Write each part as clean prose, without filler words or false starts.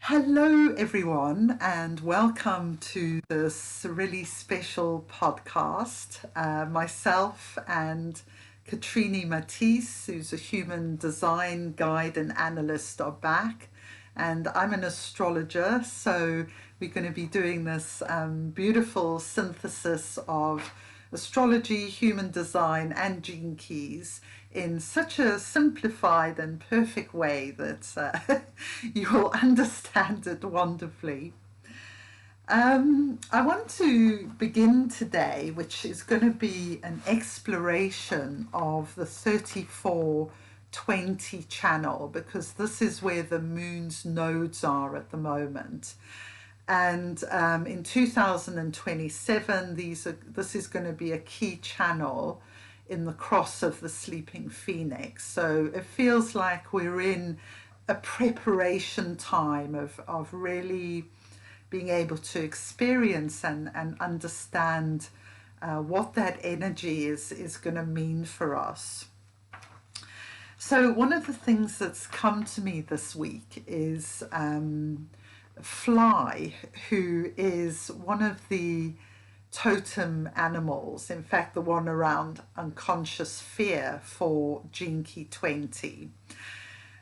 Hello, everyone, and welcome to this really special podcast. Myself and Katreni Maticce, who's a human design guide and analyst, are back, and I'm an astrologer, so we're going to be doing this beautiful synthesis of astrology, human design, and gene keys in such a simplified and perfect way that you will understand it wonderfully. I want to begin today, which is going to be an exploration of the 3420 channel, because this is where the moon's nodes are at the moment. And in 2027, this is going to be a key channel in the cross of the sleeping phoenix. So it feels like we're in a preparation time of really being able to experience and understand what that energy is going to mean for us. So one of the things that's come to me this week is Fly, who is one of the totem animals, in fact the one around unconscious fear for Gene Key 20.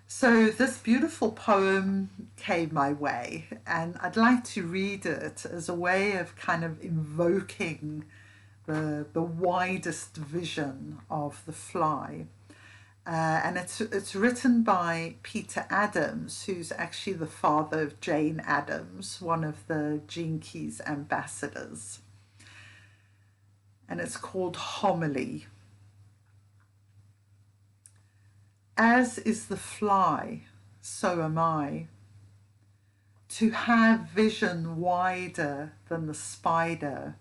So this beautiful poem came my way, and I'd like to read it as a way of kind of invoking the widest vision of the fly. And it's written by Peter Adams, who's actually the father of Jane Addams, one of the Gene Keys ambassadors. And it's called Homily. As is the fly, so am I. To have vision wider than the spider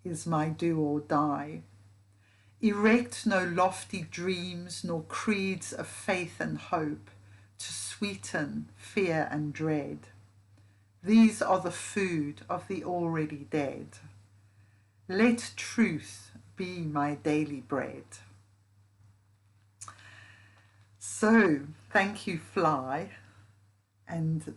is my do or die. Erect no lofty dreams nor creeds of faith and hope to sweeten fear and dread. These are the food of the already dead. Let truth be my daily bread. So, thank you, Fly, and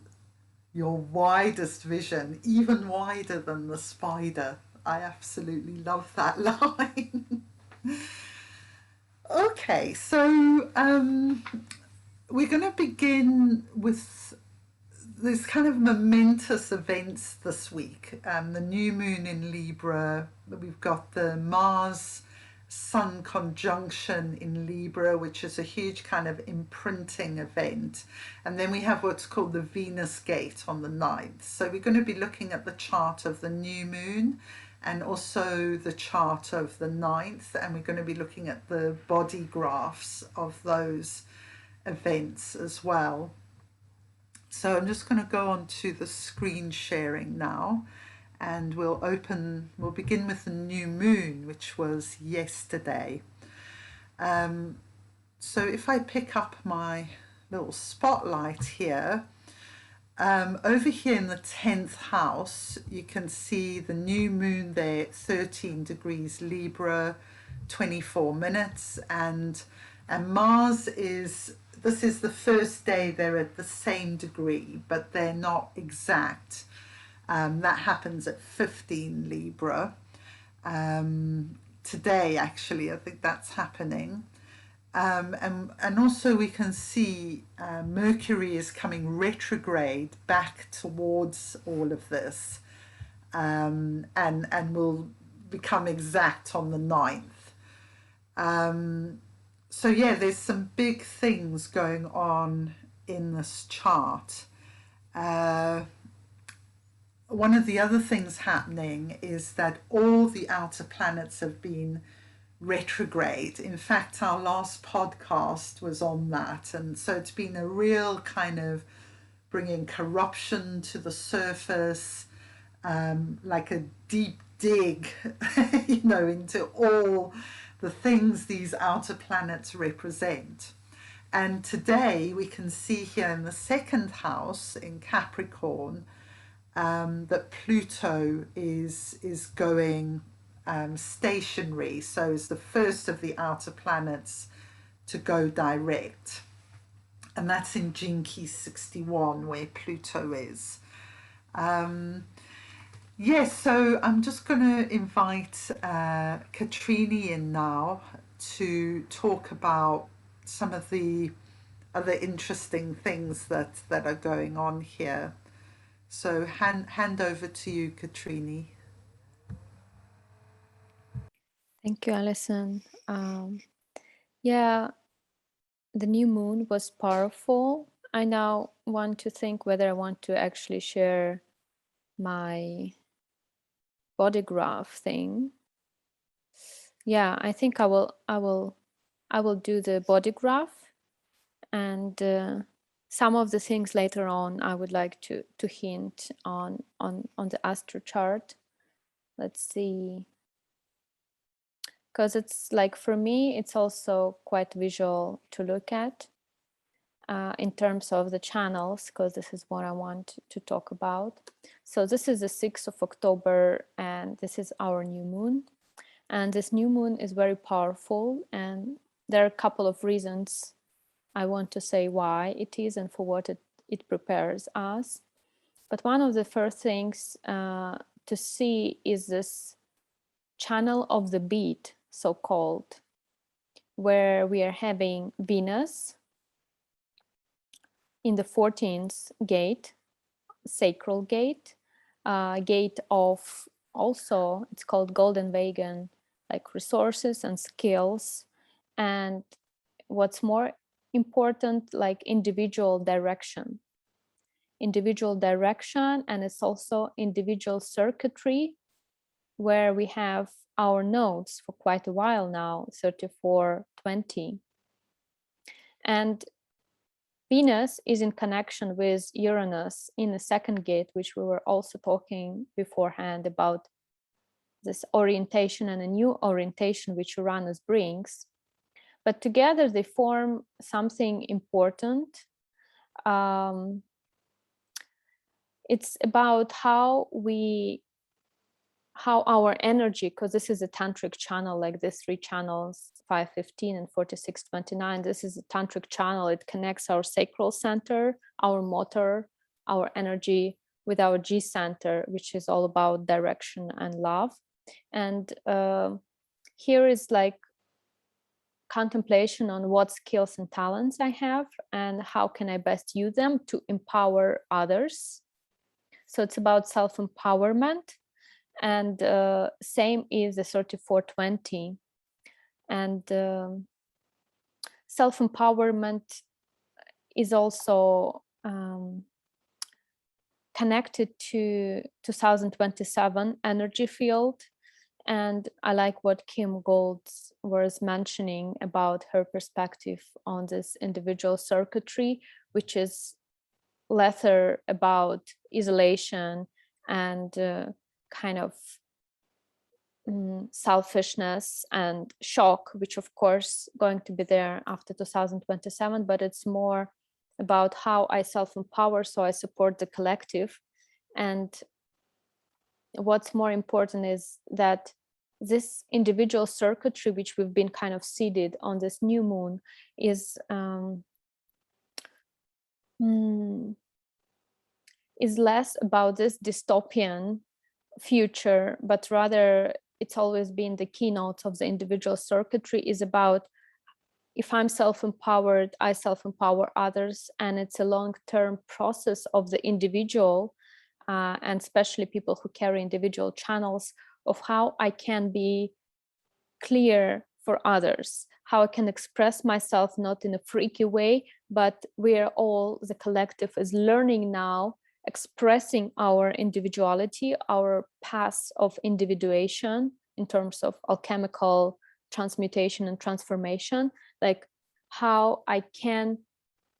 your widest vision, even wider than the spider. I absolutely love that line. Okay, so we're going to begin with these kind of momentous events this week. The new moon in Libra, we've got the Mars Sun conjunction in Libra, which is a huge kind of imprinting event. And then we have what's called the Venus gate on the 9th. So we're going to be looking at the chart of the new moon and also the chart of the 9th. And we're going to be looking at the body graphs of those events as well. So I'm just going to go on to the screen sharing now, and we'll begin with the new moon, which was yesterday. So if I pick up my little spotlight here, over here in the 10th house, you can see the new moon there, 13 degrees Libra, 24 minutes, and Mars this is the first day they're at the same degree, but they're not exact. That happens at 15 Libra. Today, actually, I think that's happening. And also we can see Mercury is coming retrograde back towards all of this, and will become exact on the 9th. So yeah, there's some big things going on in this chart. One of the other things happening is that all the outer planets have been retrograde. In fact, our last podcast was on that, and so it's been a real kind of bringing corruption to the surface, like a deep dig, into all the things these outer planets represent. And today we can see here in the 2nd house in Capricorn that Pluto is going stationary, so is the first of the outer planets to go direct. and that's in Gene Keys 61 where Pluto is. Yes, so I'm just going to invite Katreni in now to talk about some of the other interesting things that are going on here. So hand over to you, Katreni. Thank you, Alison. Yeah, the new moon was powerful. I now want to think whether I want to actually share my Bodygraph thing. Yeah, I think I will do the Bodygraph, and some of the things later on I would like to hint on the astro chart. Let's see, because it's like, for me, it's also quite visual to look at in terms of the channels, because this is what I want to talk about. So this is the 6th of October, and this is our new moon. And this new moon is very powerful, and there are a couple of reasons I want to say why it is and for what it prepares us. But one of the first things to see is this channel of the beat, so-called, where we are having Venus in the 14th gate, Sacral gate, gate of, also it's called Golden Wagon, like resources and skills, and what's more important, like individual direction, and it's also individual circuitry, where we have our nodes for quite a while now, 3420. And Venus is in connection with Uranus in the 2nd gate, which we were also talking beforehand about, this orientation and a new orientation which Uranus brings. But together they form something important. It's about how our energy, because this is a tantric channel, like these 3 channels, 515 and 4629, this is a tantric channel. It connects our sacral center, our motor, our energy, with our G center, which is all about direction and love. And here is like contemplation on what skills and talents I have and how can I best use them to empower others. So it's about self-empowerment. And same is the 3420. And self-empowerment is also connected to 2027 energy field. And I like what Kim Gold was mentioning about her perspective on this individual circuitry, which is lesser about isolation and kind of selfishness and shock, which of course going to be there after 2027, but it's more about how I self-empower, so I support the collective. And what's more important is that this individual circuitry, which we've been kind of seeded on this new moon, is less about this dystopian future, but rather it's always been the keynote of the individual circuitry is about, if I'm self-empowered, I self-empower others, and it's a long-term process of the individual, and especially people who carry individual channels, of how I can be clear for others, how I can express myself not in a freaky way, but we're all, the collective is learning now, expressing our individuality, our paths of individuation in terms of alchemical transmutation and transformation, like how I can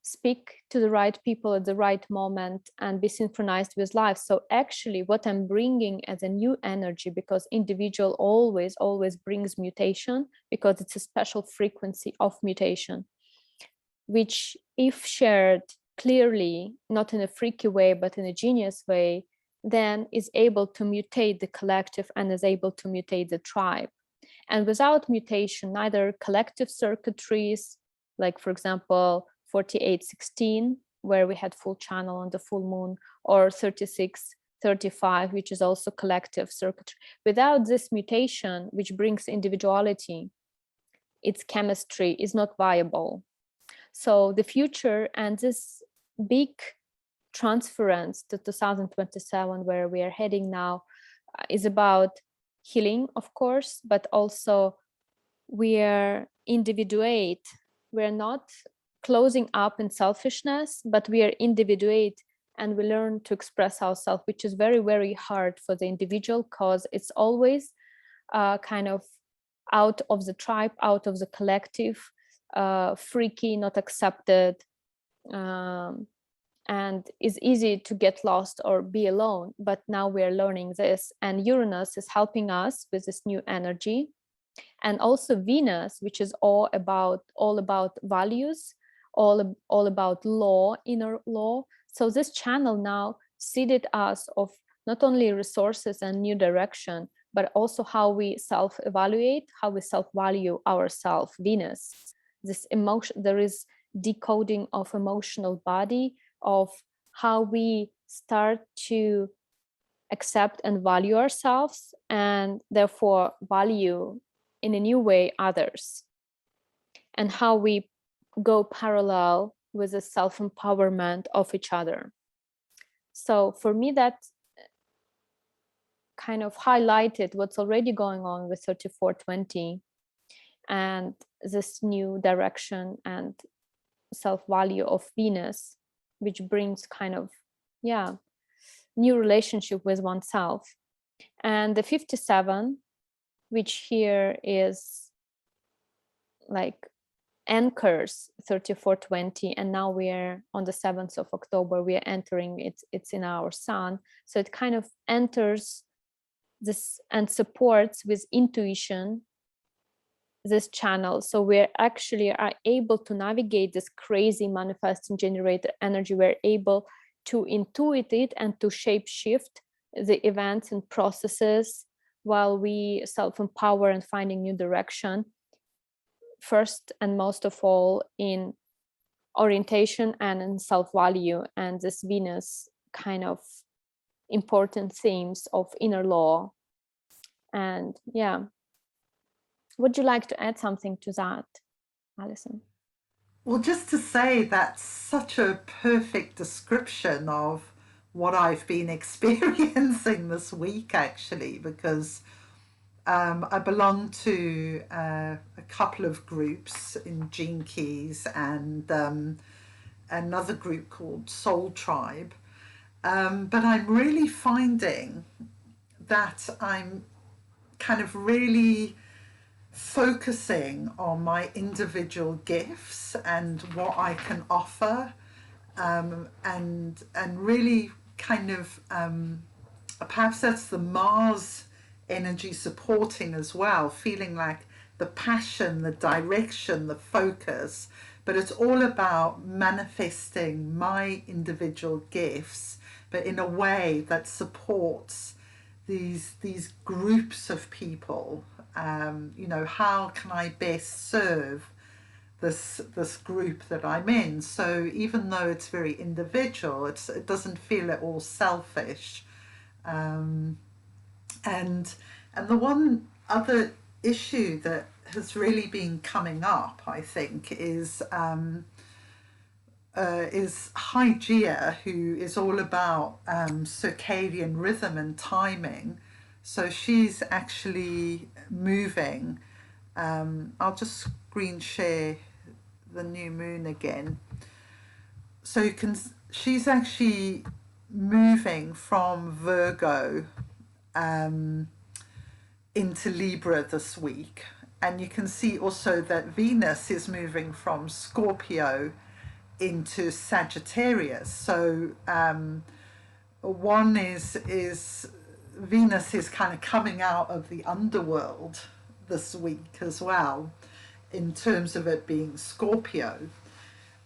speak to the right people at the right moment and be synchronized with life. So actually what I'm bringing as a new energy, because individual always brings mutation, because it's a special frequency of mutation, which if shared clearly, not in a freaky way, but in a genius way, then is able to mutate the collective and is able to mutate the tribe. And without mutation, neither collective circuitries, like for example, 48:16, where we had full channel on the full moon, or 36:35, which is also collective circuitry. Without this mutation, which brings individuality, its chemistry is not viable. So the future and this big transference to 2027, where we are heading now, is about healing, of course, but also we are individuate. We're not closing up in selfishness, but we are individuate, and we learn to express ourselves, which is very, very hard for the individual, because it's always kind of out of the tribe, out of the collective, freaky, not accepted, and is easy to get lost or be alone. But now we are learning this, and Uranus is helping us with this new energy. And also Venus, which is all about values, all about law, inner law. So this channel now seeded us of not only resources and new direction, but also how we self-evaluate, how we self-value ourselves. Venus, this emotion, there is decoding of emotional body, of how we start to accept and value ourselves, and therefore value in a new way others, and how we go parallel with the self-empowerment of each other. So for me, that kind of highlighted what's already going on with 3420 and this new direction and self-value of Venus, which brings kind of, new relationship with oneself. And the 57, which here is like anchors 3420, and now we are on the 7th of October, we are entering it's in our sun, so it kind of enters this and supports with intuition this channel. So we're actually are able to navigate this crazy manifesting generator energy. We're able to intuit it and to shape shift the events and processes while we self-empower and finding new direction, first and most of all in orientation and in self-value, and this Venus kind of important themes of inner law. And would you like to add something to that, Alison? Well, just to say that's such a perfect description of what I've been experiencing this week, actually, because I belong to a couple of groups in Gene Keys and another group called Soul Tribe. But I'm really finding that I'm kind of really focusing on my individual gifts and what I can offer, and really kind of perhaps that's the Mars energy supporting as well, feeling like the passion, the direction, the focus, but it's all about manifesting my individual gifts, but in a way that supports these groups of people. How can I best serve this group that I'm in? So even though it's very individual, it doesn't feel at all selfish. And the one other issue that has really been coming up, I think, is Hygeia, who is all about circadian rhythm and timing. So she's actually moving. I'll just screen share the new moon again. So she's actually moving from Virgo into Libra this week. And you can see also that Venus is moving from Scorpio into Sagittarius. So one is Venus is kind of coming out of the underworld this week as well, in terms of it being Scorpio.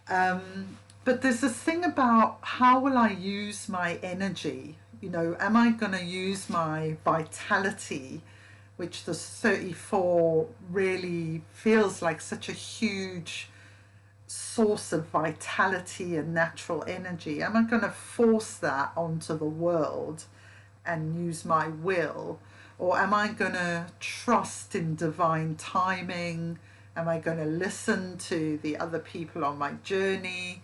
But there's this thing about how will I use my energy? Am I going to use my vitality, which the 34 really feels like such a huge source of vitality and natural energy? Am I going to force that onto the world and use my will? Or am I going to trust in divine timing? Am I going to listen to the other people on my journey?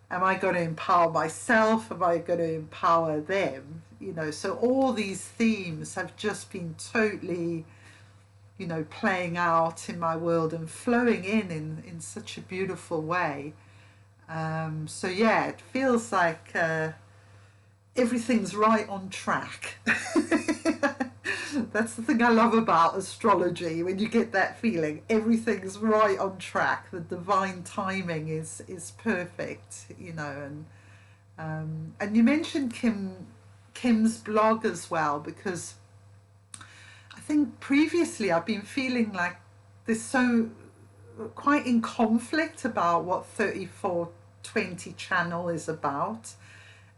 Am I going to empower myself? Am I going to empower them? So all these themes have just been totally, playing out in my world and flowing in such a beautiful way. So yeah, it feels like everything's right on track. That's the thing I love about astrology, when you get that feeling everything's right on track, the divine timing is perfect, and you mentioned Kim's blog as well, because I think previously I've been feeling like there's so quite in conflict about what 3420 channel is about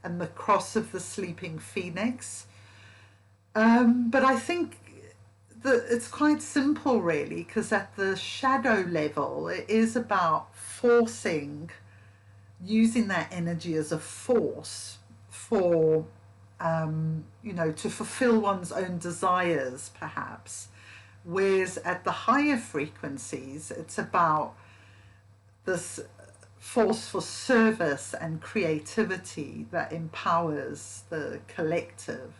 and the cross of the sleeping phoenix. But I think that it's quite simple, really, because at the shadow level, it is about using that energy as a force for, to fulfill one's own desires, perhaps. Whereas at the higher frequencies, it's about this force for service and creativity that empowers the collective.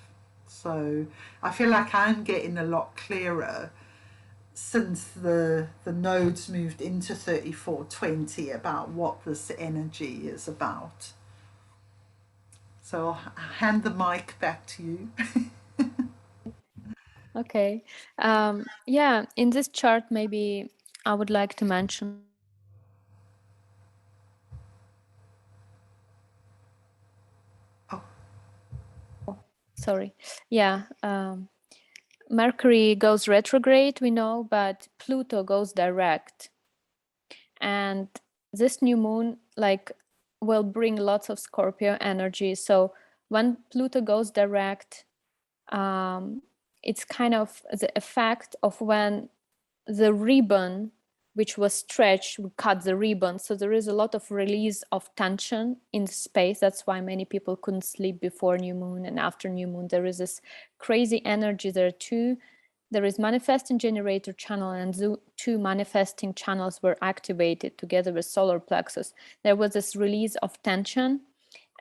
So I feel like I'm getting a lot clearer since the nodes moved into 3420 about what this energy is about. So I'll hand the mic back to you. Okay. Yeah, in this chart, maybe I would like to mention. Sorry. Yeah. Mercury goes retrograde, we know, but Pluto goes direct. And this new moon, will bring lots of Scorpio energy. So when Pluto goes direct, it's kind of the effect of when the ribbon, which was stretched, we cut the ribbon. So there is a lot of release of tension in space. That's why many people couldn't sleep before new moon and after new moon. There is this crazy energy there too. There is manifesting generator channel, and two manifesting channels were activated together with solar plexus. There was this release of tension.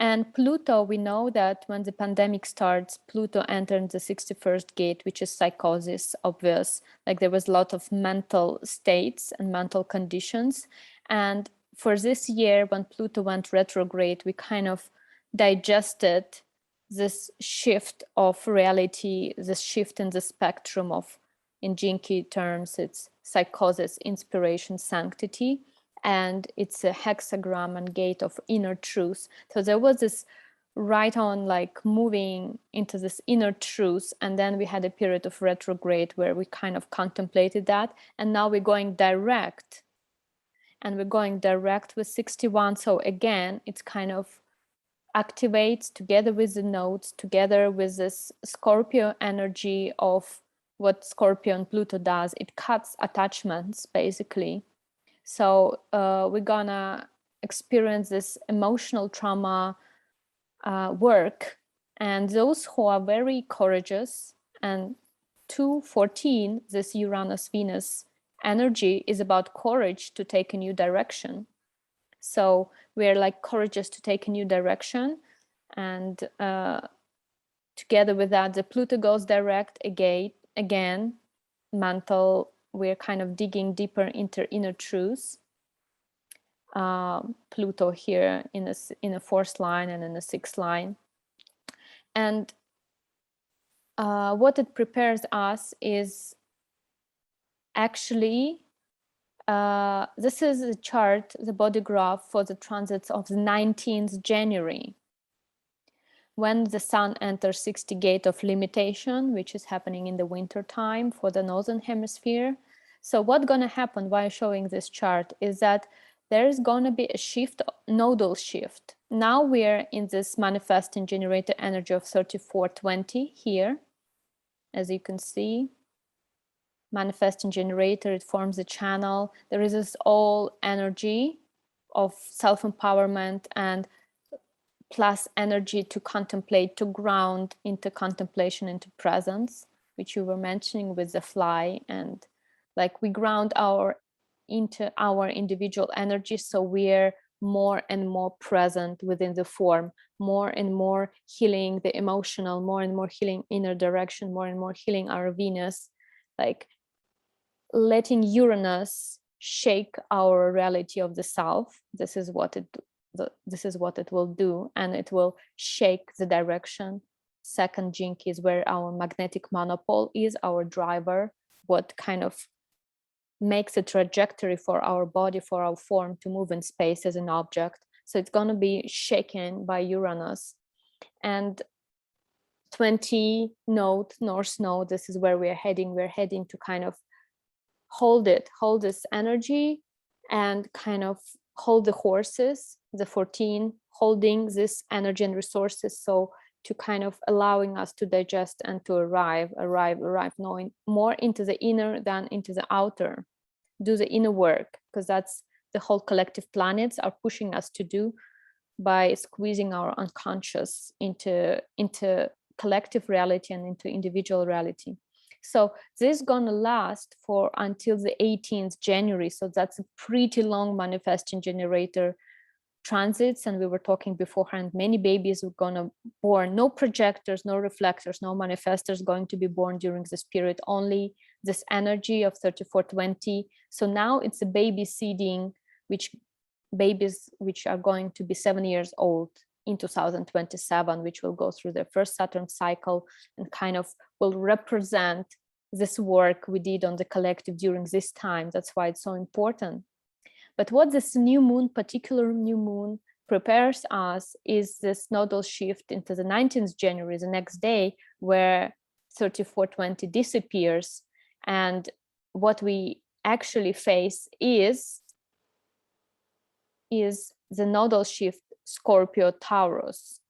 And Pluto, we know that when the pandemic starts, Pluto entered the 61st gate, which is psychosis, obvious. Like there was a lot of mental states and mental conditions. And for this year, when Pluto went retrograde, we kind of digested this shift of reality, this shift in the spectrum of, in Gene Key terms, it's psychosis, inspiration, sanctity. And it's a hexagram and gate of inner truth. So there was this right on moving into this inner truth, and then we had a period of retrograde where we kind of contemplated that, and now we're going direct, and we're going direct with 61. So again, it's kind of activates together with the nodes, together with this Scorpio energy of what Scorpio and Pluto does. It cuts attachments, basically. So we're gonna experience this emotional trauma work. And those who are very courageous, and 214, this Uranus Venus energy is about courage to take a new direction. So we're courageous to take a new direction. And together with that, the Pluto goes direct again, mental. We're kind of digging deeper into inner truth. Pluto here in a fourth line and in a sixth line. And what it prepares us is actually, this is a chart, the body graph for the transits of the 19th January, when the sun enters 60 gate of limitation, which is happening in the winter time for the northern hemisphere. So what's going to happen while showing this chart is that there's going to be a shift, nodal shift. Now we're in this manifesting generator energy of 3420 here, as you can see. Manifesting generator, it forms a channel. There is this all energy of self-empowerment, and plus energy to contemplate, to ground into contemplation, into presence, which you were mentioning with the fly. And like we ground into our individual energy, so we're more and more present within the form, more and more healing the emotional, more and more healing inner direction, more and more healing our Venus, like letting Uranus shake our reality of the self. This is what it will do, and it will shake the direction. Second gene key is where our magnetic monopole is, our driver, what kind of makes a trajectory for our body, for our form to move in space as an object. So it's going to be shaken by Uranus. And 20 node, North Node, this is where we're heading. We're heading to kind of hold this energy and kind of hold the horses, the 14, holding this energy and resources. So to kind of allowing us to digest and to arrive, knowing more into the inner than into the outer. Do the inner work, because that's the whole collective planets are pushing us to do by squeezing our unconscious into collective reality and into individual reality. So this is going to last for until the 18th January. So that's a pretty long manifesting generator transits. And we were talking beforehand, many babies are going to born, no projectors, no reflectors, no manifestors going to be born during this period, only this energy of 3420. So now it's a baby seeding, which babies which are going to be 7 years old in 2027, which will go through their first Saturn cycle and kind of will represent this work we did on the collective during this time. That's why it's so important. But what this new moon, particular new moon, prepares us is this nodal shift into the 19th January, the next day, where 3420 disappears. And what we actually face is the nodal shift Scorpio Taurus.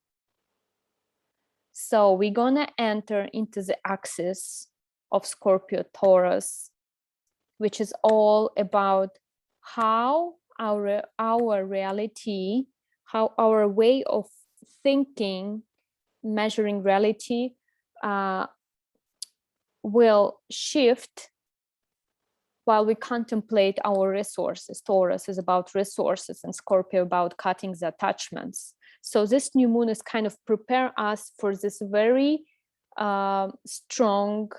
So we're gonna enter into the axis of Scorpio Taurus, which is all about how our reality, how our way of thinking, measuring reality will shift while we contemplate our resources. Taurus is about resources and Scorpio about cutting the attachments. So this new moon is kind of prepare us for this very strong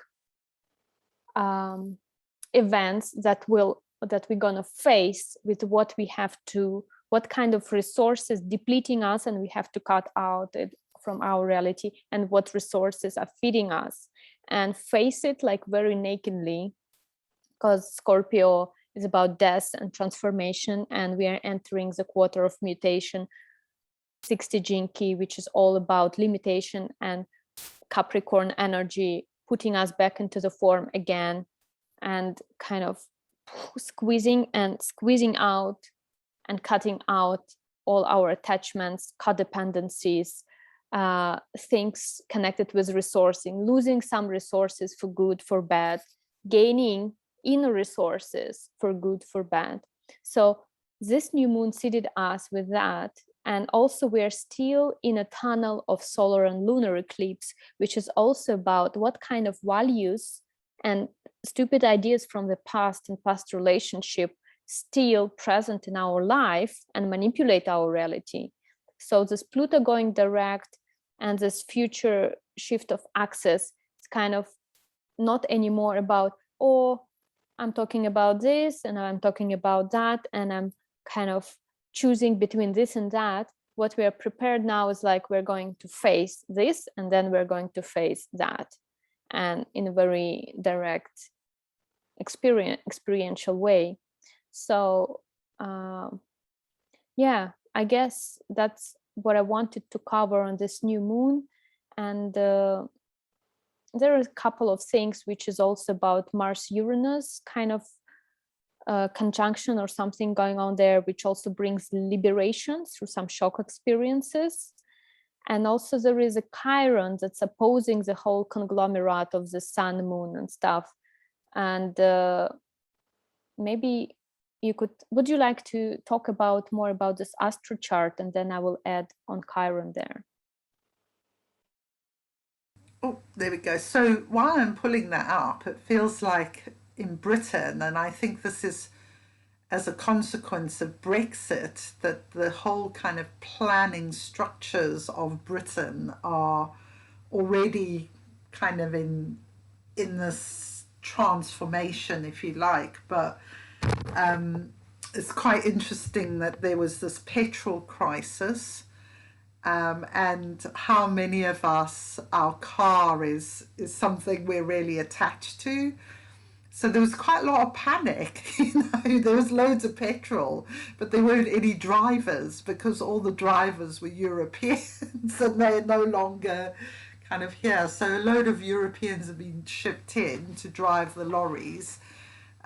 events that we're gonna face with what we have to, what kind of resources depleting us and we have to cut out from our reality, and what resources are feeding us, and face it like very nakedly, because Scorpio is about death and transformation, and we are entering the quarter of mutation, 60 gene key, which is all about limitation, and Capricorn energy putting us back into the form again, and kind of squeezing out and cutting out all our attachments, codependencies, things connected with resourcing, losing some resources for good, for bad, gaining inner resources for good, for bad. So this new moon seeded us with that. And also we are still in a tunnel of solar and lunar eclipse, which is also about what kind of values and stupid ideas from the past and past relationship still present in our life and manipulate our reality. So this Pluto going direct and this future shift of axis is kind of not anymore about, oh, I'm talking about this and I'm talking about that, and I'm kind of choosing between this and that. What we are prepared now is like we're going to face this and then we're going to face that, and in a very direct experiential way. So yeah, I guess that's what I wanted to cover on this new moon. And there are a couple of things which is also about Mars Uranus kind of conjunction or something going on there, which also brings liberation through some shock experiences. And also there is a Chiron that's opposing the whole conglomerate of the sun, moon and stuff. And maybe would you like to talk about more about this astro chart, and then I will add on Chiron there. Oh, there we go. So while I'm pulling that up, it feels like in Britain, and I think this is as a consequence of Brexit, that the whole kind of planning structures of Britain are already kind of in this transformation, if you like. But it's quite interesting that there was this petrol crisis, and how many of us, our car is something we're really attached to. So there was quite a lot of panic, there was loads of petrol, but there weren't any drivers because all the drivers were Europeans and they're no longer kind of here. So a load of Europeans have been shipped in to drive the lorries.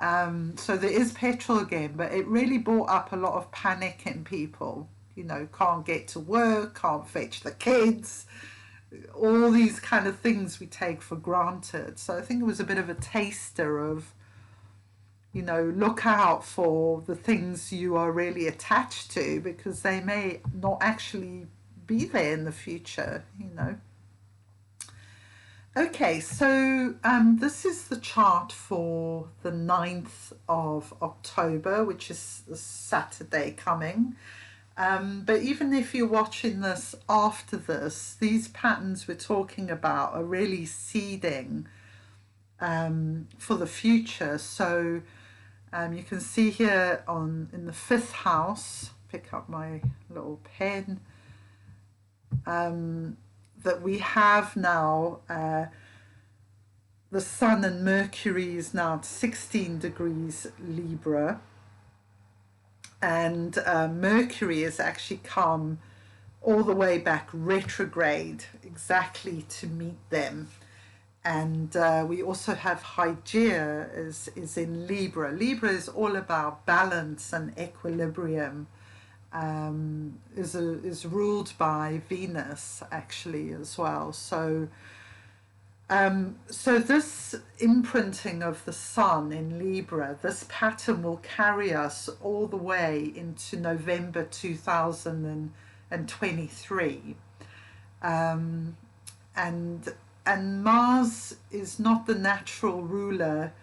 So there is petrol again, but it really brought up a lot of panic in people. Can't get to work, can't fetch the kids, all these kind of things we take for granted. So I think it was a bit of a taster of, look out for the things you are really attached to, because they may not actually be there in the future, Okay, so this is the chart for the 9th of October, which is the Saturday coming. But even if you're watching this after this, these patterns we're talking about are really seeding for the future. So you can see here in the 5th house, pick up my little pen, that we have now the Sun and Mercury is now at 16 degrees Libra. And Mercury has actually come all the way back retrograde exactly to meet them. And we also have Hygeia is in Libra. Libra is all about balance and equilibrium. Is ruled by Venus actually as well. So this imprinting of the Sun in Libra, this pattern will carry us all the way into November 2023. And Mars is not the natural ruler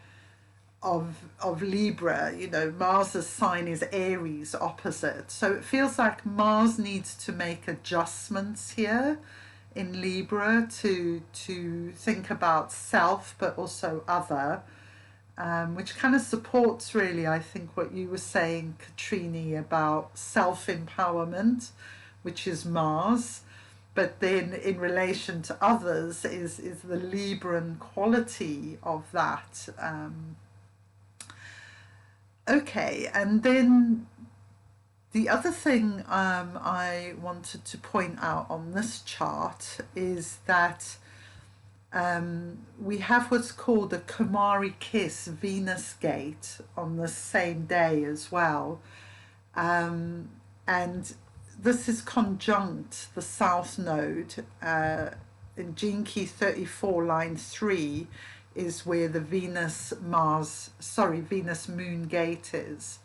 of Libra. Mars's sign is Aries opposite. So it feels like Mars needs to make adjustments here in Libra to think about self but also other, which kind of supports really, I think, what you were saying, Katreni, about self-empowerment, which is Mars, but then in relation to others is the Libran quality of that. Okay, and then the other thing I wanted to point out on this chart is that we have what's called a Kumari Kiss Venus gate on the same day as well. And this is conjunct the South Node. In Gene Key 34, line 3, is where the Venus Moon gate is.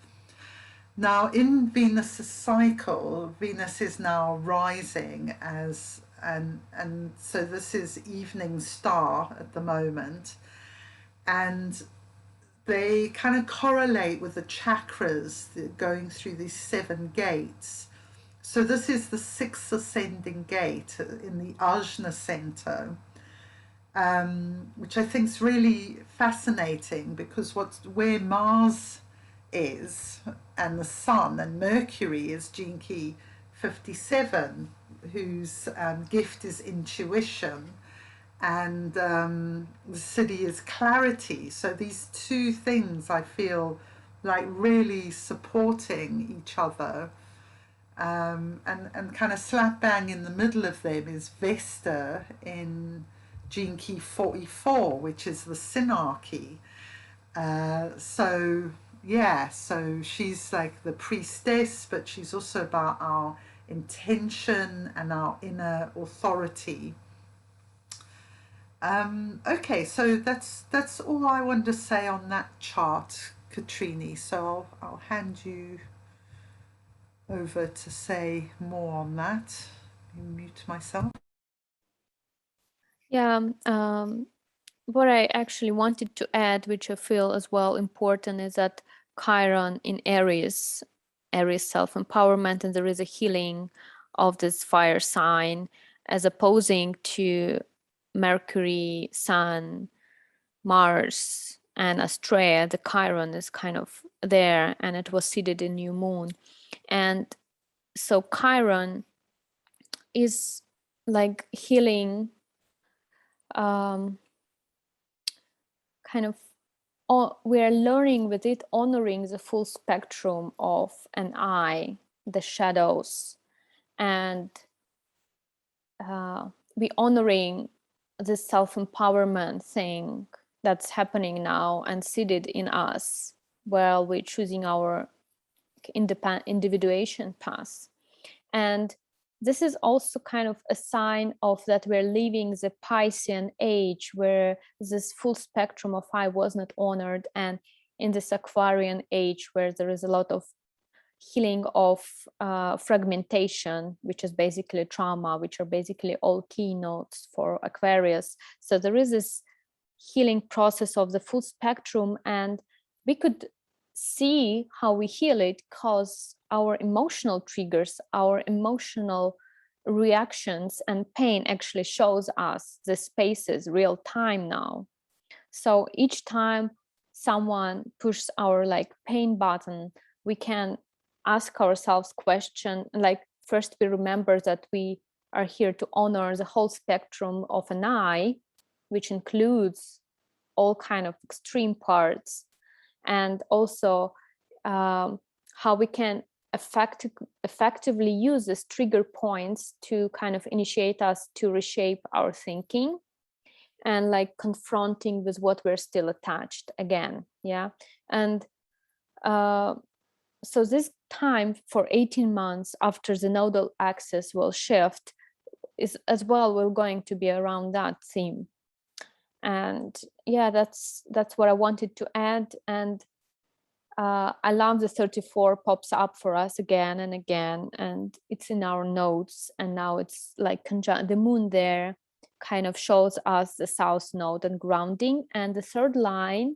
Now, in Venus's cycle, Venus is now rising and so this is evening star at the moment, and they kind of correlate with the chakras that are going through these 7 gates. So this is the 6th ascending gate in the Ajna center, which I think is really fascinating, because where Mars is and the Sun and Mercury is Gene Key 57, whose gift is intuition, and the city is clarity. So these two things I feel like really supporting each other, and kind of slap bang in the middle of them is Vesta in Gene Key 44, which is the Synarchy. So she's like the priestess, but she's also about our intention and our inner authority. Okay, so that's all I wanted to say on that chart, Katreni. So I'll hand you over to say more on that. Mute myself. Yeah, what I actually wanted to add, which I feel as well important, is that Chiron in Aries, Aries self-empowerment, and there is a healing of this fire sign as opposing to Mercury, Sun, Mars, and Astrea. The Chiron is kind of there, and it was seated in new moon. And so Chiron is like healing, kind of, we are learning with it, honoring the full spectrum of an eye, the shadows, and we honoring this self-empowerment thing that's happening now and seated in us while we're choosing our individuation path. And this is also kind of a sign of that we're leaving the Piscean age where this full spectrum of I was not honored, and in this Aquarian age where there is a lot of healing of fragmentation, which is basically trauma, which are basically all keynotes for Aquarius. So there is this healing process of the full spectrum, and we could see how we heal it because our emotional triggers, our emotional reactions and pain actually shows us the spaces real time now. So each time someone pushes our like pain button, we can ask ourselves question, like first we remember that we are here to honor the whole spectrum of an eye, which includes all kind of extreme parts, and also how we can effectively use these trigger points to kind of initiate us to reshape our thinking and like confronting with what we're still attached again. Yeah. And so this time for 18 months after the nodal axis will shift is as well, we're going to be around that theme. And yeah, that's what I wanted to add. And I love the 34 pops up for us again and again, and it's in our notes, and now it's like conjunct the moon there kind of shows us the south node and grounding. And the third line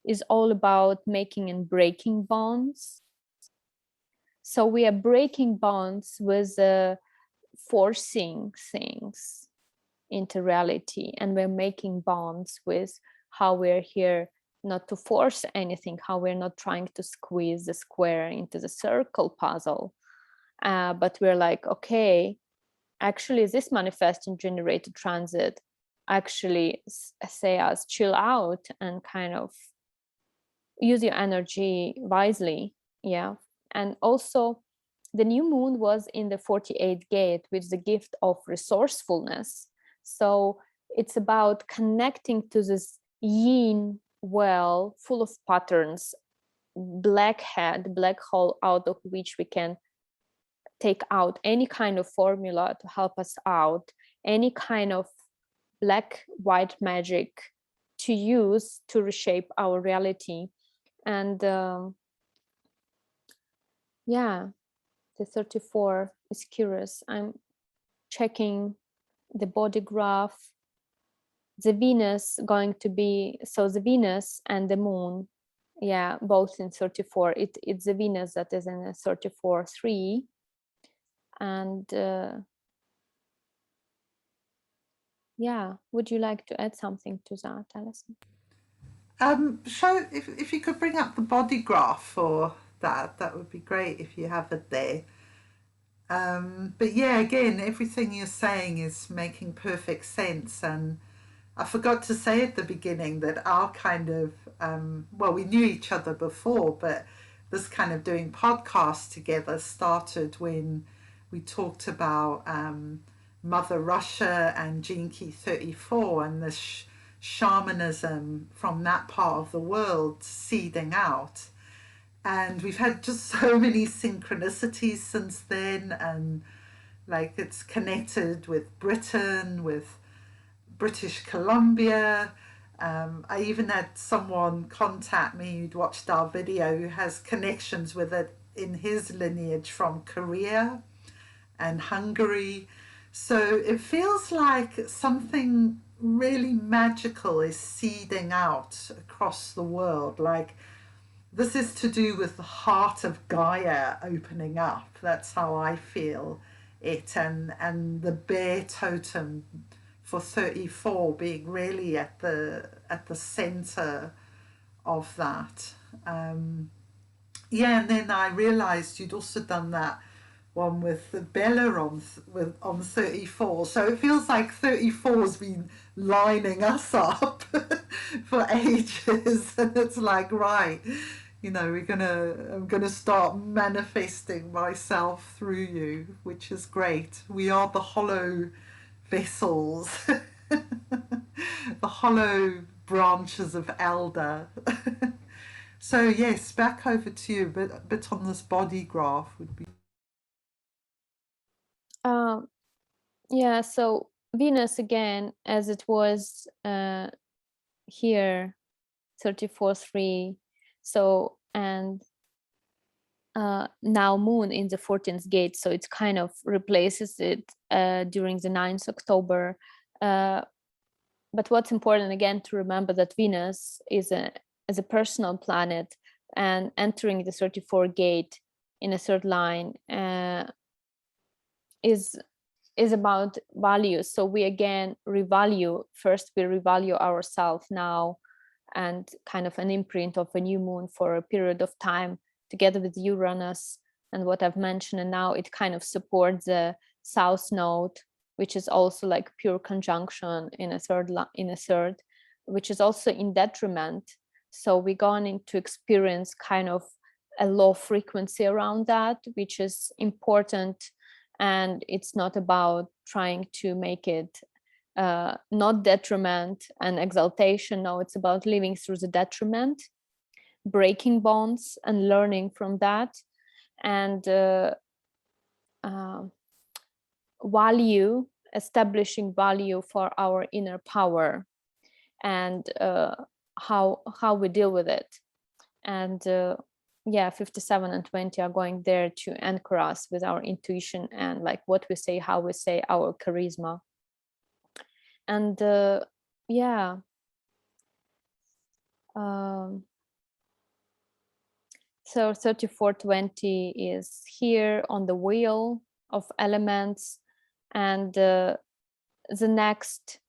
is all about making and breaking bonds. So we are breaking bonds with forcing things into reality, and we're making bonds with how we're here not to force anything, how we're not trying to squeeze the square into the circle puzzle, but we're like, okay, actually this manifesting generated transit actually say us chill out and kind of use your energy wisely. Yeah. And also the new moon was in the 48th gate, with the gift of resourcefulness. So it's about connecting to this yin well, full of patterns, black hole out of which we can take out any kind of formula to help us out, any kind of black white magic to use to reshape our reality. And yeah, the 34 is curious. I'm checking the Bodygraph. The Venus going to be, so the Venus and the moon, yeah, both in 34. It's the Venus that is in a 34-3. And yeah, would you like to add something to that, Alison? Show if you could bring up the body graph for that would be great if you have it there. But yeah, again, everything you're saying is making perfect sense. And I forgot to say at the beginning that our kind of, well, we knew each other before, but this kind of doing podcasts together started when we talked about Mother Russia and Gene Key 34 and the shamanism from that part of the world seeding out. And we've had just so many synchronicities since then, and like it's connected with Britain, with British Columbia, I even had someone contact me who'd watched our video who has connections with it in his lineage from Korea and Hungary. So it feels like something really magical is seeding out across the world. Like this is to do with the heart of Gaia opening up. That's how I feel it, and the bear totem for 34 being really at the center of that. Yeah, and then I realized you'd also done that one with the Bella on 34. So it feels like 34's been lining us up for ages, and it's like, right, you know, I'm gonna start manifesting myself through you, which is great. We are the hollow vessels, the hollow branches of elder. So yes, back over to you, but a bit on this body graph would be. Yeah, so Venus again, as it was here, 34.3. So, and now Moon in the 14th gate, so it kind of replaces it during the 9th October. But what's important again to remember that Venus is a personal planet, and entering the 34 gate in a third line is about values. So we again revalue, first we revalue ourselves now, and kind of an imprint of a new moon for a period of time together with Uranus and what I've mentioned. And now it kind of supports the South Node, which is also like pure conjunction in a third, which is also in detriment. So we're going to experience kind of a low frequency around that, which is important. And it's not about trying to make it not detriment and exaltation. No, it's about living through the detriment, breaking bonds and learning from that, and establishing value for our inner power, and how we deal with it. And yeah, 57 and 20 are going there to anchor us with our intuition and like what we say, how we say, our charisma. And yeah, so 3420 is here on the wheel of elements, and the next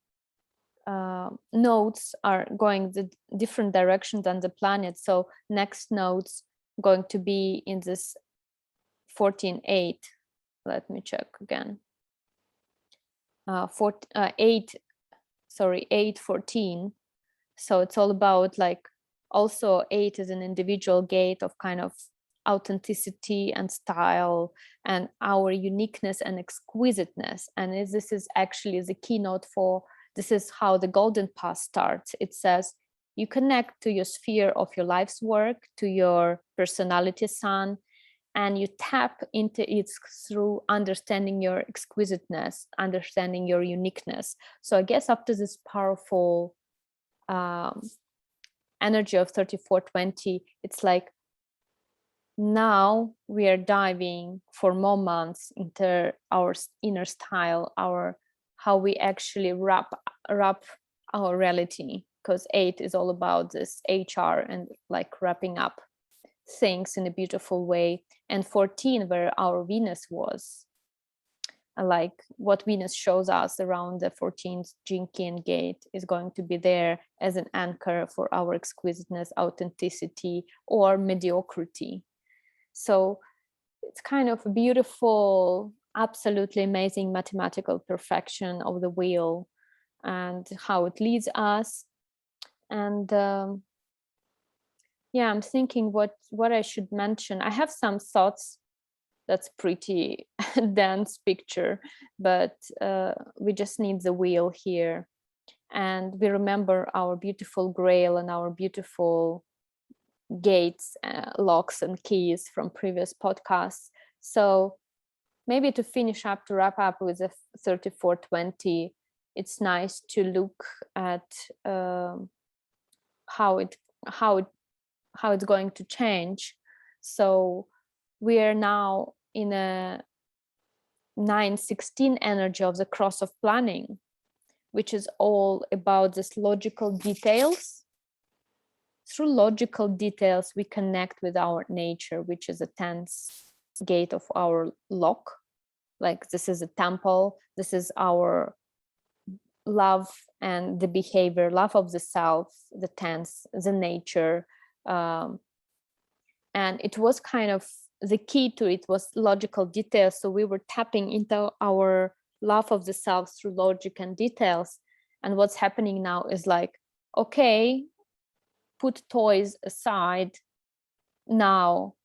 nodes are going the different direction than the planet. So next nodes going to be in this 14.8. Let me check again. 8.14. So it's all about like, also 8 is an individual gate of kind of authenticity and style and our uniqueness and exquisiteness. And this is actually the keynote for, this is how the golden path starts. It says you connect to your sphere of your life's work, to your personality sun, and you tap into it through understanding your exquisiteness, understanding your uniqueness. So I guess after this powerful energy of 3420, it's like now we are diving for moments into our inner style, our how we actually wrap our reality, because 8 is all about this HR and like wrapping up things in a beautiful way. And 14, where our Venus was, like what Venus shows us around the 14th Gene Key gate, is going to be there as an anchor for our exquisiteness, authenticity, or mediocrity. So it's kind of a beautiful, absolutely amazing mathematical perfection of the wheel and how it leads us. And yeah, I'm thinking what I should mention. I have some thoughts. That's pretty dense picture, but we just need the wheel here. And we remember our beautiful grail and our beautiful gates, locks and keys from previous podcasts. So maybe to finish up, to wrap up with the 3420, it's nice to look at how it's going to change. So we are now in a 9/16 energy of the cross of planning, which is all about this logical details. Through logical details, we connect with our nature, which is a 10th gate of our lock. Like this is a temple, this is our love and the behavior, love of the self, the 10th, the nature. And it was kind of the key to it was logical details. So we were tapping into our love of the self through logic and details. And what's happening now is like, okay, put toys aside. Now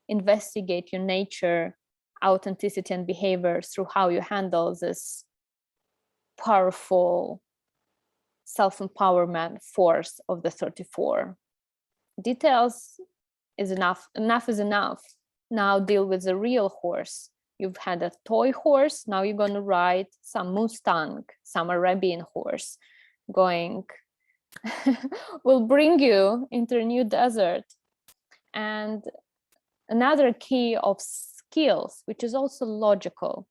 investigate your nature, authenticity, and behavior through how you handle this powerful self-empowerment force of the 34. Details is enough. Enough is enough. Now deal with the real horse. You've had a toy horse. Now you're going to ride some Mustang, some Arabian horse going will bring you into a new desert. And another key of skills, which is also logical,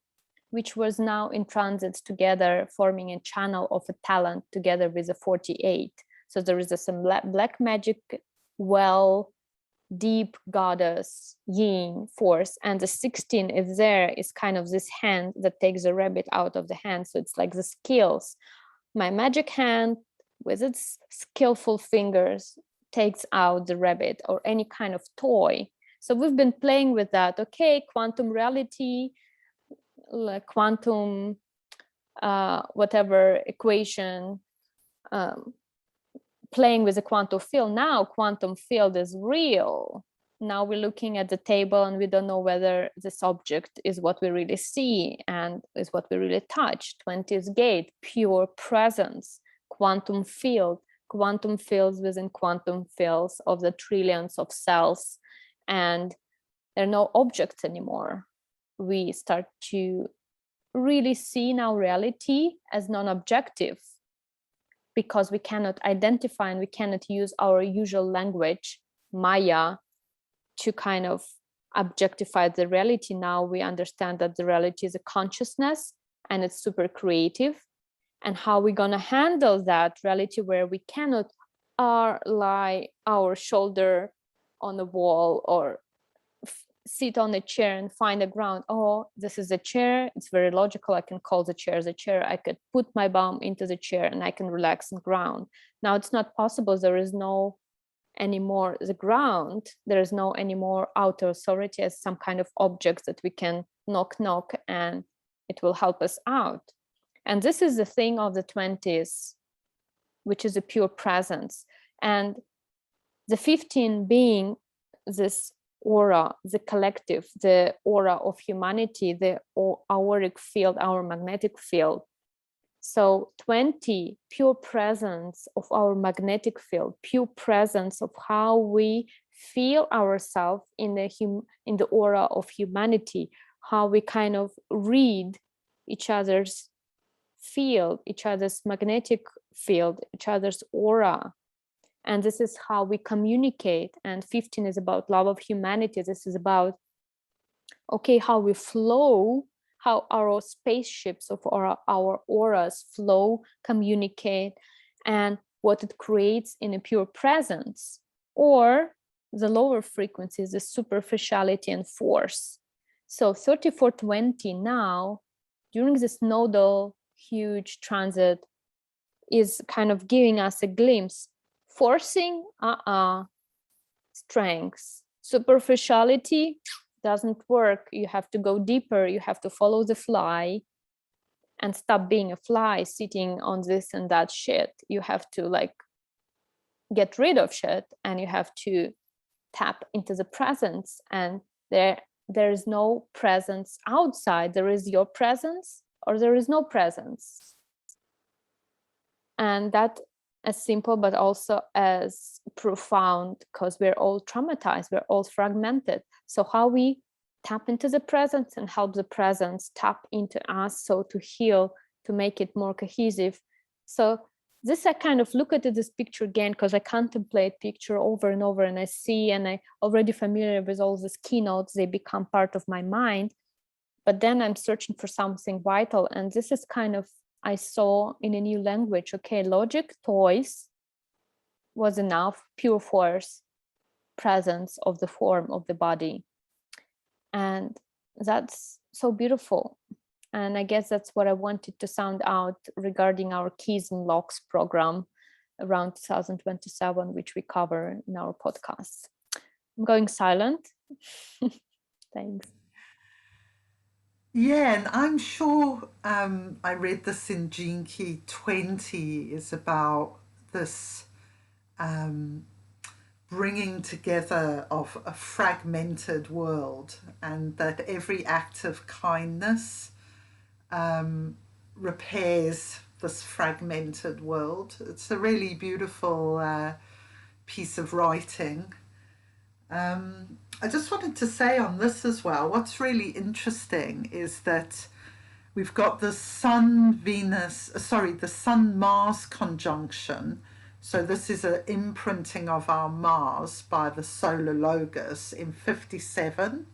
which was now in transits together, forming a channel of a talent together with a 48. So there is some black magic, deep goddess yin force, and the 16 is there, is kind of this hand that takes the rabbit out of the hand. So it's like the skills. My magic hand with its skillful fingers takes out the rabbit or any kind of toy. So we've been playing with that. Okay, quantum reality, like quantum whatever equation, playing with the quantum field. Now quantum field is real. Now we're looking at the table and we don't know whether this object is what we really see and is what we really touch. 20th gate, pure presence, quantum field, quantum fields within quantum fields of the trillions of cells, and there are no objects anymore. We start to really see now reality as non-objective, because we cannot identify and we cannot use our usual language, Maya, to kind of objectify the reality. Now we understand that the reality is a consciousness and it's super creative. And how we're going to handle that reality where we cannot lie our shoulder on the wall or sit on a chair and find a ground. Oh, this is a chair. It's very logical. I can call the chair the chair. I could put my bum into the chair and I can relax and ground. Now it's not possible. There is no anymore the ground. There is no anymore outer authority as some kind of object that we can knock and it will help us out. And this is the thing of the 20s, which is a pure presence. And the 15 being this aura, the collective, the aura of humanity, the auric field, our magnetic field. So 20, pure presence of our magnetic field, pure presence of how we feel ourselves in the aura of humanity, how we kind of read each other's field, each other's magnetic field, each other's aura. And this is how we communicate. And 15 is about love of humanity. This is about, okay, how we flow, how our spaceships of our auras flow, communicate, and what it creates in a pure presence. Or the lower frequencies, the superficiality and force. So 3420 now, during this nodal huge transit, is kind of giving us a glimpse. Forcing, strengths. Superficiality doesn't work. You have to go deeper. You have to follow the fly and stop being a fly sitting on this and that shit. You have to like get rid of shit and you have to tap into the presence. And there is no presence outside. There is your presence or there is no presence. And that as simple, but also as profound, because we're all traumatized, we're all fragmented. So how we tap into the presence and help the presence tap into us, so to heal, to make it more cohesive. So this I kind of look at this picture again because I contemplate picture over and over, and I see, and I already familiar with all these keynotes, they become part of my mind. But then I'm searching for something vital, and this is kind of, I saw in a new language, okay, logic, toys was enough, pure force, presence of the form of the body. And that's so beautiful. And I guess that's what I wanted to sound out regarding our Keys and Locks program around 2027, which we cover in our podcast. I'm going silent. Thanks. Yeah, and I'm sure I read this in Gene Key 20 is about this bringing together of a fragmented world, and that every act of kindness repairs this fragmented world. It's a really beautiful piece of writing. I just wanted to say on this as well, what's really interesting is that we've got the the Sun-Mars conjunction. So this is an imprinting of our Mars by the solar logos in 57.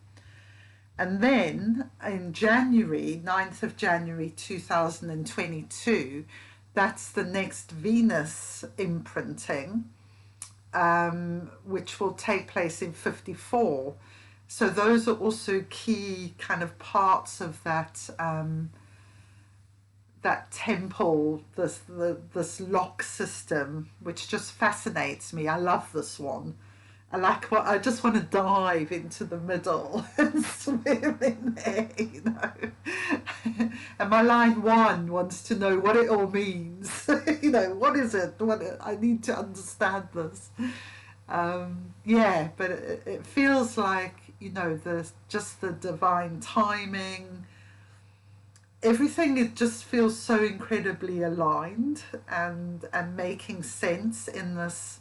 And then in January, 9th of January 2022, that's the next Venus imprinting, which will take place in 54. So those are also key kind of parts of that that temple, this lock system, which just fascinates me. I love this one. I just want to dive into the middle and swim in there, you know. And my line one wants to know what it all means. You know, what is it? I need to understand this. Yeah, but it feels like, you know, just the divine timing. Everything, it just feels so incredibly aligned and making sense in this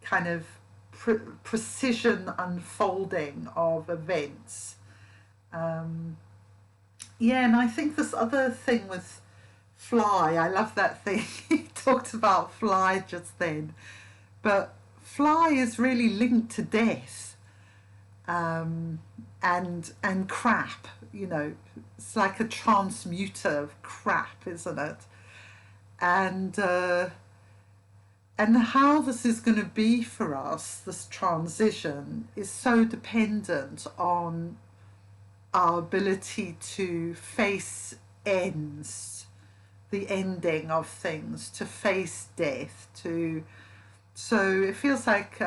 kind of precision unfolding of events. Yeah, and I think this other thing with fly, I love that thing. He talked about fly just then, but fly is really linked to death, and crap. You know, it's like a transmuter of crap, isn't it? And how this is going to be for us, this transition, is so dependent on our ability to face ends, the ending of things, to face death, so it feels like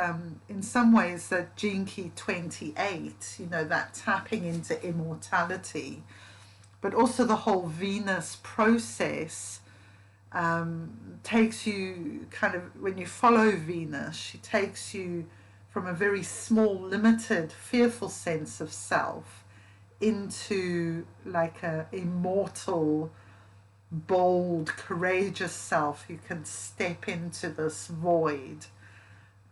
in some ways that Gene Key 28, you know, that tapping into immortality, but also the whole Venus process takes you kind of, when you follow Venus, she takes you from a very small, limited, fearful sense of self into like a immortal, bold, courageous self who can step into this void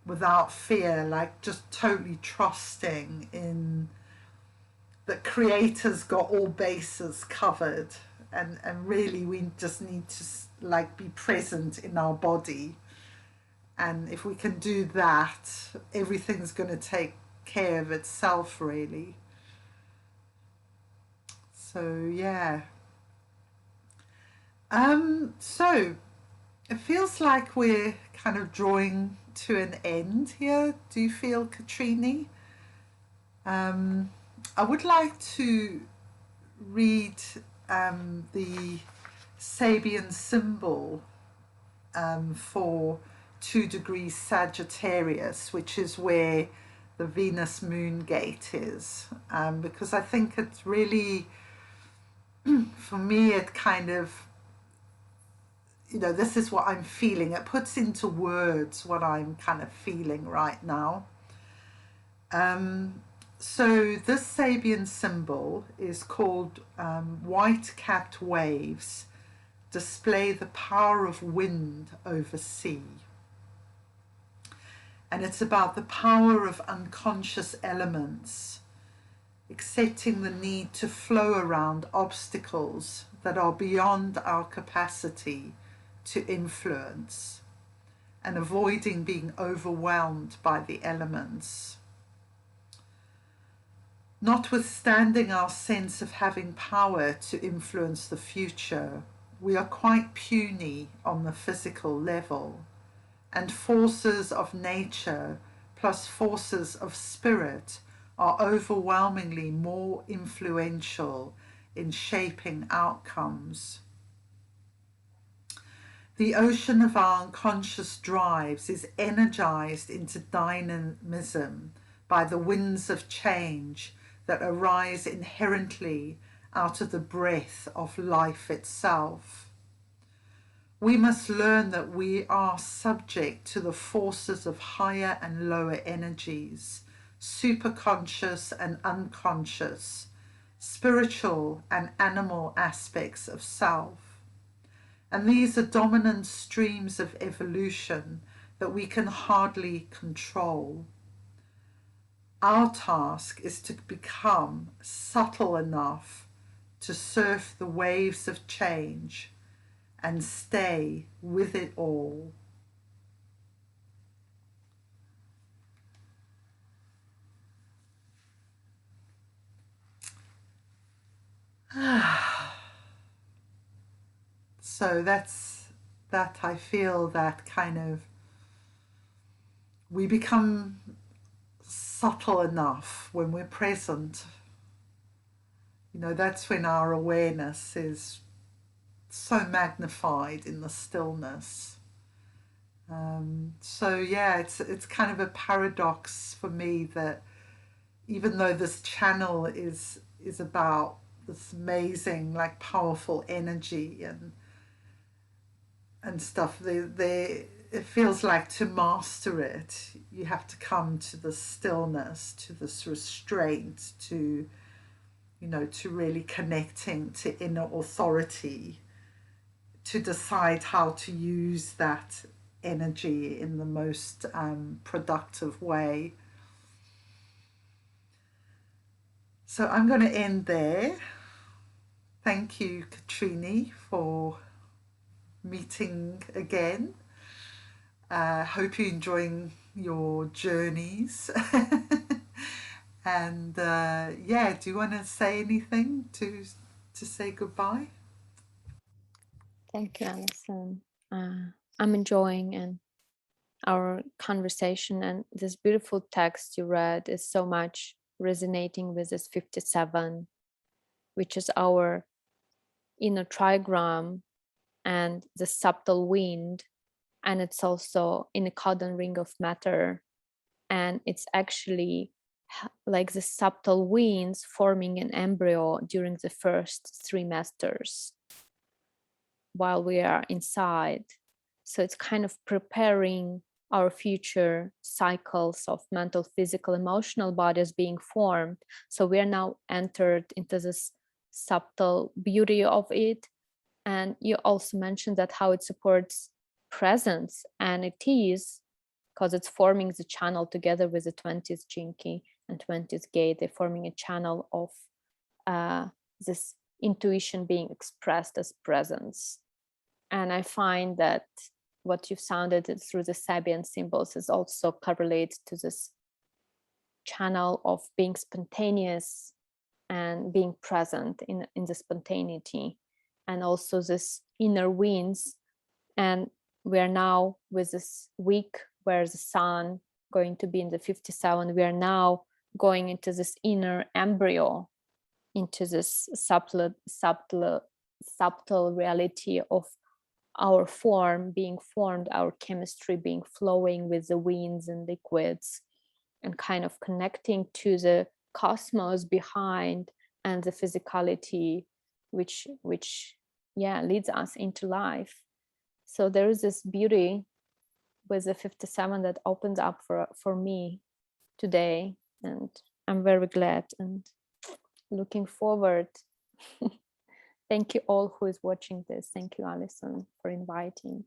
without fear, like just totally trusting in that creator's got all bases covered, and really we just need to like be present in our body, and if we can do that, everything's going to take care of itself, really. So yeah. So it feels like we're kind of drawing to an end here. Do you feel, Katreni? I would like to read the Sabian symbol for 2 degrees Sagittarius, which is where the Venus moon gate is, because I think it's really, for me, it kind of, you know, this is what I'm feeling. It puts into words what I'm kind of feeling right now. So this Sabian symbol is called white-capped waves display the power of wind over sea. And it's about the power of unconscious elements, accepting the need to flow around obstacles that are beyond our capacity to influence and avoiding being overwhelmed by the elements. Notwithstanding our sense of having power to influence the future, we are quite puny on the physical level, and forces of nature plus forces of spirit are overwhelmingly more influential in shaping outcomes. The ocean of our unconscious drives is energized into dynamism by the winds of change that arise inherently out of the breath of life itself. We must learn that we are subject to the forces of higher and lower energies, superconscious and unconscious, spiritual and animal aspects of self. And these are dominant streams of evolution that we can hardly control. Our task is to become subtle enough to surf the waves of change and stay with it all. So that's that. I feel that kind of we become subtle enough when we're present. You know, that's when our awareness is so magnified in the stillness. So yeah, it's kind of a paradox for me that even though this channel is about this amazing, like, powerful energy and stuff, it feels like to master it, you have to come to the stillness, to this restraint, to, you know, to really connecting to inner authority, to decide how to use that energy in the most productive way. So I'm going to end there. Thank you, Katreni, for meeting again. Hope you're enjoying your journeys. And yeah, do you want to say anything to say goodbye? Thank you, Alison. I'm enjoying our conversation, and this beautiful text you read is so much resonating with this 57, which is our inner trigram and the subtle wind, and it's also in a Codon Ring of Matter, and it's actually like the subtle winds forming an embryo during the first trimesters while we are inside. So it's kind of preparing our future cycles of mental, physical, emotional bodies being formed. So we are now entered into this subtle beauty of it. And you also mentioned that how it supports presence, and it is because it's forming the channel together with the 20th gene key and 20th gate. They're forming a channel of this intuition being expressed as presence. And I find that what you've sounded through the Sabian symbols is also correlated to this channel of being spontaneous and being present in the spontaneity, and also this inner winds. And we are now with this week where the sun going to be in the 57, we are now going into this inner embryo, into this subtle reality of our form being formed, our chemistry being flowing with the winds and liquids, and kind of connecting to the cosmos behind and the physicality which leads us into life. So there is this beauty with the 57 that opens up for me today, and I'm very glad and looking forward. Thank you all who is watching this. Thank you, Alison, for inviting.